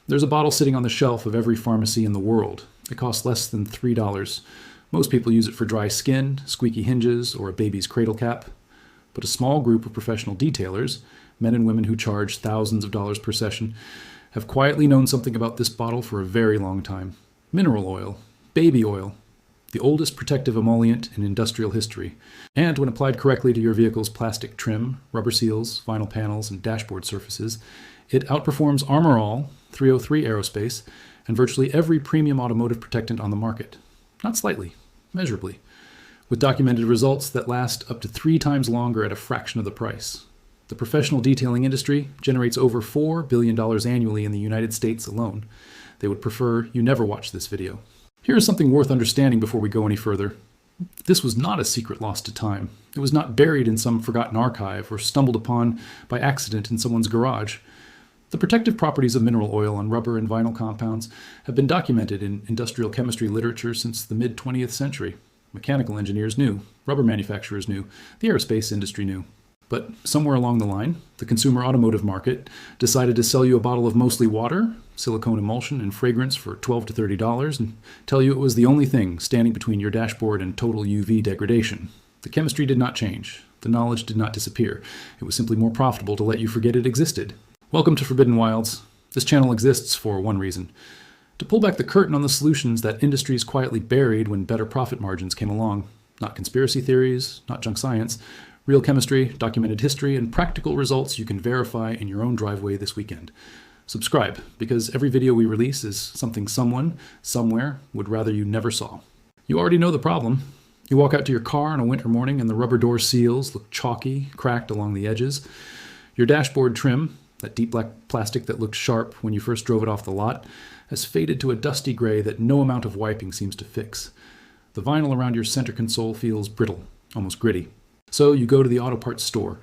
There's a bottle sitting on the shelf of every pharmacy in the world. It costs less than $3. Most people use it for dry skin, squeaky hinges, or a baby's cradle cap. But a small group of professional detailers, men and women who charge thousands of dollars per session, have quietly known something about this bottle for a very long time. Mineral oil, baby oil, the oldest protective emollient in industrial history. And when applied correctly to your vehicle's plastic trim, rubber seals, vinyl panels, and dashboard surfaces, it outperforms Armor All, 303 Aerospace, and virtually every premium automotive protectant on the market. Not slightly, measurably, with documented results that last up to 3 times longer at a fraction of the price. The professional detailing industry generates over $4 billion annually in the United States alone. They would prefer you never watch this video. Here is something worth understanding before we go any further. This was not a secret lost to time. It was not buried in some forgotten archive or stumbled upon by accident in someone's garage. The protective properties of mineral oil on rubber and vinyl compounds have been documented in industrial chemistry literature since the mid-20th century. Mechanical engineers knew, rubber manufacturers knew, the aerospace industry knew. But somewhere along the line, the consumer automotive market decided to sell you a bottle of mostly water, silicone emulsion, and fragrance for $12 to $30 and tell you it was the only thing standing between your dashboard and total UV degradation. The chemistry did not change. The knowledge did not disappear. It was simply more profitable to let you forget it existed. Welcome to Forbidden Wilds. This channel exists for one reason: to pull back the curtain on the solutions that industries quietly buried when better profit margins came along. Not conspiracy theories, not junk science. Real chemistry, documented history, and practical results you can verify in your own driveway this weekend. Subscribe, because every video we release is something someone, somewhere, would rather you never saw. You already know the problem. You walk out to your car on a winter morning and the rubber door seals look chalky, cracked along the edges. Your dashboard trim, that deep black plastic that looked sharp when you first drove it off the lot, has faded to a dusty gray that no amount of wiping seems to fix. The vinyl around your center console feels brittle, almost gritty. So you go to the auto parts store.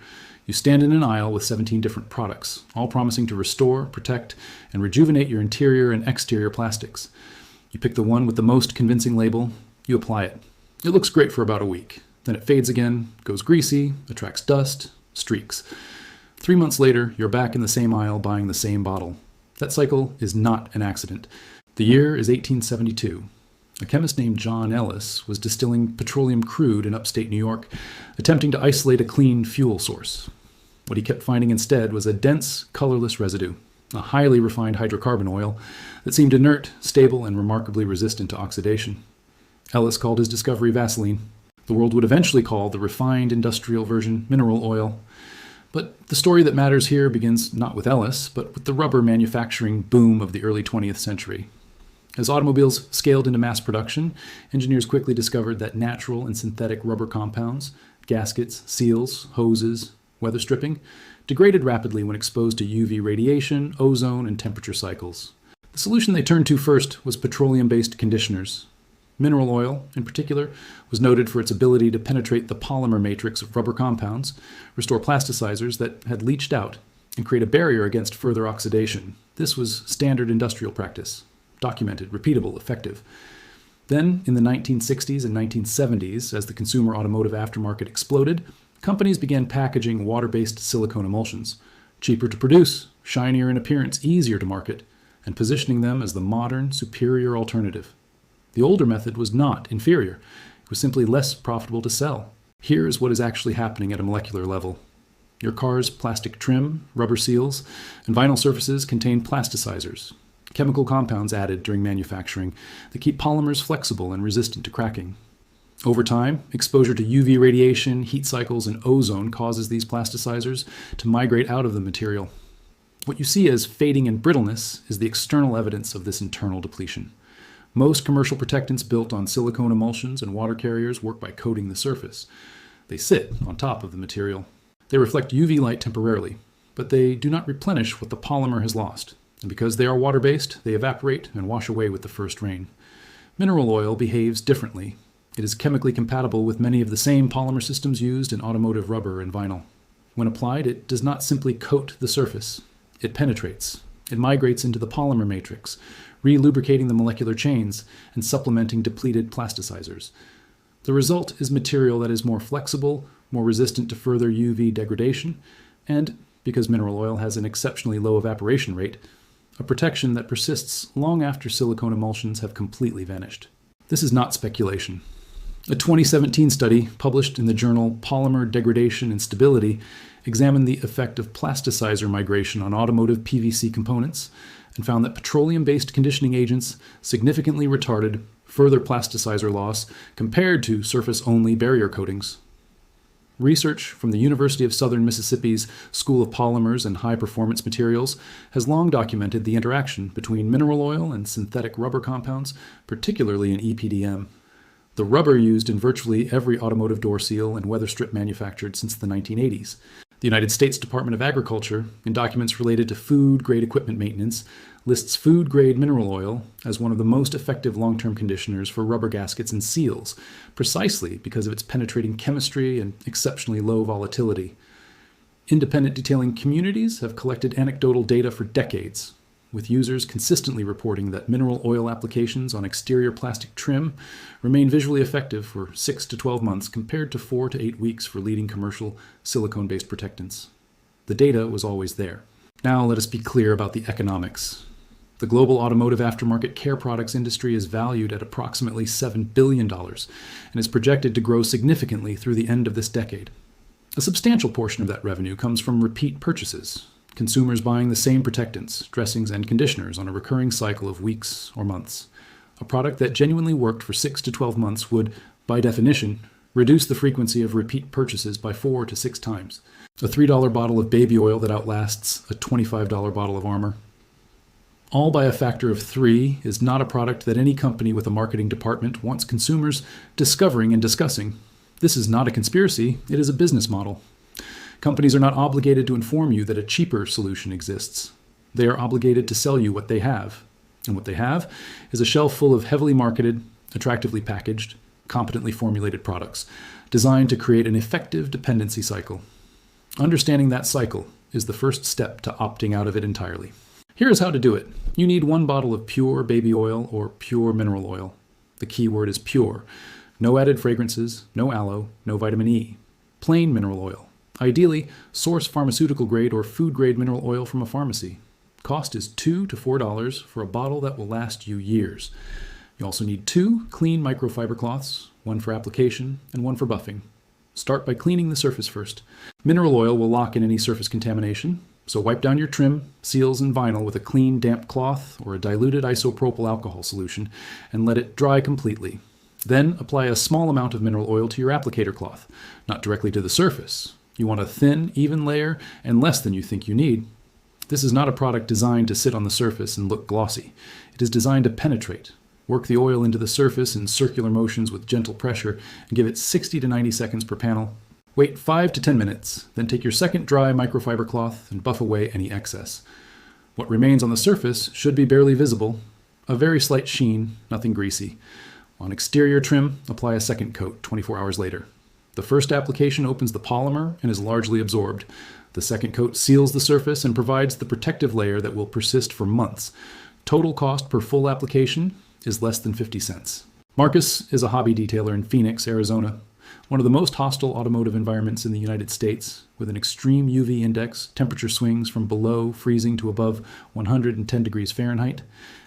You stand in an aisle with 17 different products, all promising to restore, protect, and rejuvenate your interior and exterior plastics. You pick the one with the most convincing label, you apply it. It looks great for about a week. Then it fades again, goes greasy, attracts dust, streaks. 3 months later, you're back in the same aisle buying the same bottle. That cycle is not an accident. The year is 1872. A chemist named John Ellis was distilling petroleum crude in upstate New York, attempting to isolate a clean fuel source. What he kept finding instead was a dense, colorless residue, a highly refined hydrocarbon oil that seemed inert, stable, and remarkably resistant to oxidation. Ellis called his discovery Vaseline. The world would eventually call the refined industrial version mineral oil. But the story that matters here begins not with Ellis, but with the rubber manufacturing boom of the early 20th century. As automobiles scaled into mass production, engineers quickly discovered that natural and synthetic rubber compounds, gaskets, seals, hoses, weather stripping, degraded rapidly when exposed to UV radiation, ozone, and temperature cycles. The solution they turned to first was petroleum-based conditioners. Mineral oil, in particular, was noted for its ability to penetrate the polymer matrix of rubber compounds, restore plasticizers that had leached out, and create a barrier against further oxidation. This was standard industrial practice. Documented, repeatable, effective. Then, in the 1960s and 1970s, as the consumer automotive aftermarket exploded, companies began packaging water-based silicone emulsions, cheaper to produce, shinier in appearance, easier to market, and positioning them as the modern, superior alternative. The older method was not inferior. It was simply less profitable to sell. Here is what is actually happening at a molecular level. Your car's plastic trim, rubber seals, and vinyl surfaces contain plasticizers, chemical compounds added during manufacturing that keep polymers flexible and resistant to cracking. Over time, exposure to UV radiation, heat cycles, and ozone causes these plasticizers to migrate out of the material. What you see as fading and brittleness is the external evidence of this internal depletion. Most commercial protectants built on silicone emulsions and water carriers work by coating the surface. They sit on top of the material. They reflect UV light temporarily, but they do not replenish what the polymer has lost. And because they are water-based, they evaporate and wash away with the first rain. Mineral oil behaves differently. It is chemically compatible with many of the same polymer systems used in automotive rubber and vinyl. When applied, it does not simply coat the surface. It penetrates. It migrates into the polymer matrix, re-lubricating the molecular chains and supplementing depleted plasticizers. The result is material that is more flexible, more resistant to further UV degradation, and, because mineral oil has an exceptionally low evaporation rate, a protection that persists long after silicone emulsions have completely vanished. This is not speculation. A 2017 study published in the journal Polymer Degradation and Stability examined the effect of plasticizer migration on automotive PVC components and found that petroleum-based conditioning agents significantly retarded further plasticizer loss compared to surface-only barrier coatings. Research from the University of Southern Mississippi's School of Polymers and High Performance Materials has long documented the interaction between mineral oil and synthetic rubber compounds, particularly in EPDM. The rubber used in virtually every automotive door seal and weather strip manufactured since the 1980s. The United States Department of Agriculture, in documents related to food-grade equipment maintenance, lists food-grade mineral oil as one of the most effective long-term conditioners for rubber gaskets and seals, precisely because of its penetrating chemistry and exceptionally low volatility. Independent detailing communities have collected anecdotal data for decades, with users consistently reporting that mineral oil applications on exterior plastic trim remain visually effective for 6 to 12 months compared to 4 to 8 weeks for leading commercial silicone-based protectants. The data was always there. Now let us be clear about the economics. The global automotive aftermarket care products industry is valued at approximately $7 billion and is projected to grow significantly through the end of this decade. A substantial portion of that revenue comes from repeat purchases, consumers buying the same protectants, dressings, and conditioners on a recurring cycle of weeks or months. A product that genuinely worked for 6 to 12 months would, by definition, reduce the frequency of repeat purchases by 4 to 6 times. A $3 bottle of baby oil that outlasts a $25 bottle of Armor. All by a factor of 3 is not a product that any company with a marketing department wants consumers discovering and discussing. This is not a conspiracy, it is a business model. Companies are not obligated to inform you that a cheaper solution exists. They are obligated to sell you what they have. And what they have is a shelf full of heavily marketed, attractively packaged, competently formulated products, designed to create an effective dependency cycle. Understanding that cycle is the first step to opting out of it entirely. Here is how to do it. You need 1 bottle of pure baby oil or pure mineral oil. The key word is pure. No added fragrances, no aloe, no vitamin E. Plain mineral oil. Ideally, source pharmaceutical grade or food grade mineral oil from a pharmacy. Cost is $2 to $4 for a bottle that will last you years. You also need 2 clean microfiber cloths, 1 for application and 1 for buffing. Start by cleaning the surface first. Mineral oil will lock in any surface contamination, so wipe down your trim, seals, and vinyl with a clean, damp cloth or a diluted isopropyl alcohol solution and let it dry completely. Then apply a small amount of mineral oil to your applicator cloth, not directly to the surface. You want a thin, even layer and less than you think you need. This is not a product designed to sit on the surface and look glossy. It is designed to penetrate. Work the oil into the surface in circular motions with gentle pressure and give it 60 to 90 seconds per panel. Wait 5 to 10 minutes, then take your second dry microfiber cloth and buff away any excess. What remains on the surface should be barely visible, a very slight sheen, nothing greasy. On exterior trim, apply a second coat 24 hours later. The first application opens the polymer and is largely absorbed. The second coat seals the surface and provides the protective layer that will persist for months. Total cost per full application is less than 50 cents. Marcus is a hobby detailer in Phoenix, Arizona, one of the most hostile automotive environments in the United States, with an extreme UV index, temperature swings from below freezing to above 110 degrees Fahrenheit,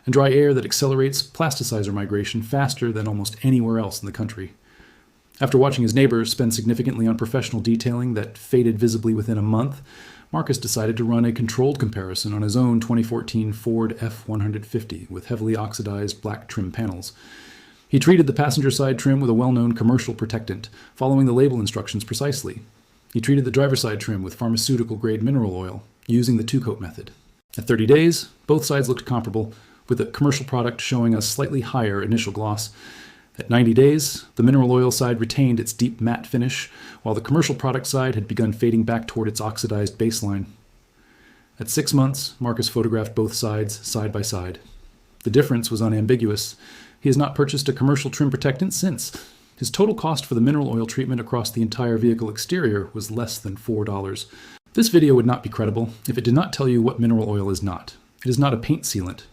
and dry air that accelerates plasticizer migration faster than almost anywhere else in the country. After watching his neighbors spend significantly on professional detailing that faded visibly within a month, Marcus decided to run a controlled comparison on his own 2014 Ford F-150 with heavily oxidized black trim panels. He treated the passenger side trim with a well-known commercial protectant, following the label instructions precisely. He treated the driver's side trim with pharmaceutical-grade mineral oil, using the 2-coat method. At 30 days, both sides looked comparable, with the commercial product showing a slightly higher initial gloss. At 90 days, the mineral oil side retained its deep matte finish, while the commercial product side had begun fading back toward its oxidized baseline. At 6 months, Marcus photographed both sides side by side. The difference was unambiguous. He has not purchased a commercial trim protectant since. His total cost for the mineral oil treatment across the entire vehicle exterior was less than $4. This video would not be credible if it did not tell you what mineral oil is not. It is not a paint sealant.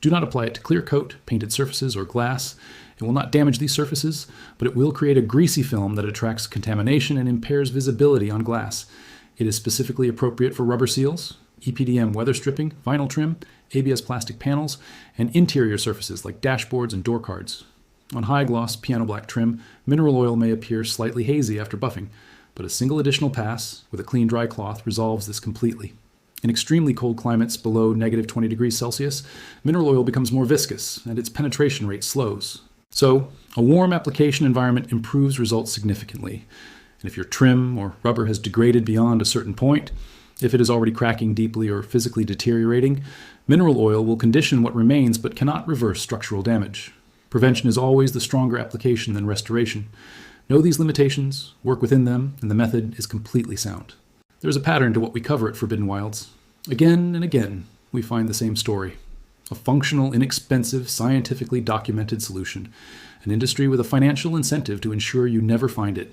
Do not apply it to clear coat, painted surfaces, or glass. It will not damage these surfaces, but it will create a greasy film that attracts contamination and impairs visibility on glass. It is specifically appropriate for rubber seals, EPDM weather stripping, vinyl trim, ABS plastic panels, and interior surfaces like dashboards and door cards. On high-gloss piano black trim, mineral oil may appear slightly hazy after buffing, but a single additional pass with a clean dry cloth resolves this completely. In extremely cold climates below negative 20 degrees Celsius, mineral oil becomes more viscous and its penetration rate slows. So, a warm application environment improves results significantly. And if your trim or rubber has degraded beyond a certain point, if it is already cracking deeply or physically deteriorating, mineral oil will condition what remains but cannot reverse structural damage. Prevention is always the stronger application than restoration. Know these limitations, work within them, and the method is completely sound. There's a pattern to what we cover at Forbidden Wilds. Again and again, we find the same story. A functional, inexpensive, scientifically documented solution. An industry with a financial incentive to ensure you never find it.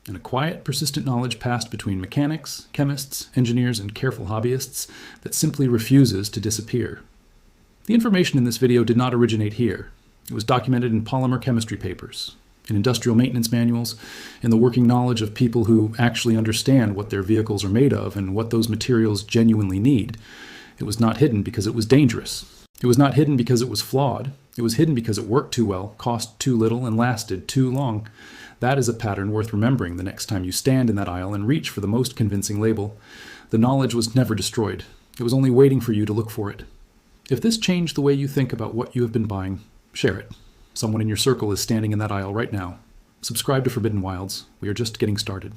And a quiet, persistent knowledge passed between mechanics, chemists, engineers, and careful hobbyists that simply refuses to disappear. The information in this video did not originate here. It was documented in polymer chemistry papers, in industrial maintenance manuals, in the working knowledge of people who actually understand what their vehicles are made of and what those materials genuinely need. It was not hidden because it was dangerous. It was not hidden because it was flawed. It was hidden because it worked too well, cost too little, and lasted too long. That is a pattern worth remembering the next time you stand in that aisle and reach for the most convincing label. The knowledge was never destroyed. It was only waiting for you to look for it. If this changed the way you think about what you have been buying, share it. Someone in your circle is standing in that aisle right now. Subscribe to Forbidden Wilds. We are just getting started.